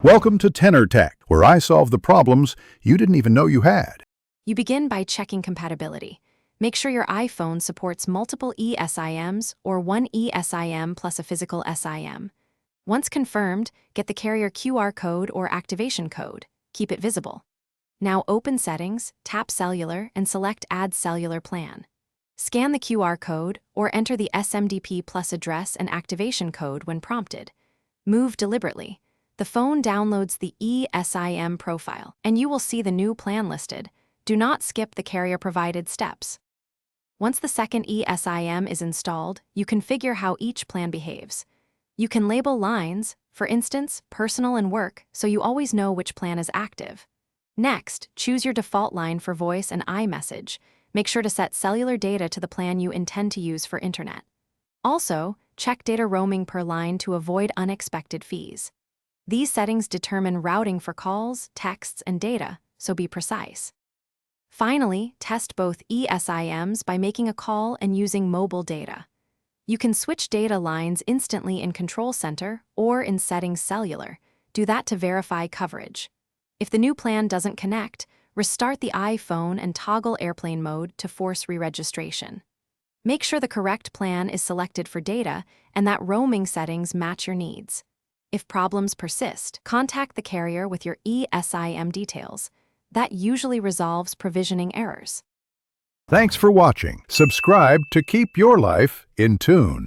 Welcome to Tenor Tech, where I solve the problems you didn't even know you had. You begin by checking compatibility. Make sure your iPhone supports multiple eSIMs or one eSIM plus a physical SIM. Once confirmed, get the carrier QR code or activation code. Keep it visible. Now open Settings, tap Cellular, and select Add Cellular Plan. Scan the QR code or enter the SMDP plus address and activation code when prompted. Move deliberately. The phone downloads the eSIM profile, and you will see the new plan listed. Do not skip the carrier-provided steps. Once the second eSIM is installed, you configure how each plan behaves. You can label lines, for instance, personal and work, so you always know which plan is active. Next, choose your default line for voice and iMessage. Make sure to set cellular data to the plan you intend to use for internet. Also, check data roaming per line to avoid unexpected fees. These settings determine routing for calls, texts, and data, so be precise. Finally, test both eSIMs by making a call and using mobile data. You can switch data lines instantly in Control Center or in Settings Cellular. Do that to verify coverage. If the new plan doesn't connect, restart the iPhone and toggle airplane mode to force re-registration. Make sure the correct plan is selected for data and that roaming settings match your needs. If problems persist, contact the carrier with your eSIM details. That usually resolves provisioning errors. Thanks for watching. Subscribe to keep your life in tune.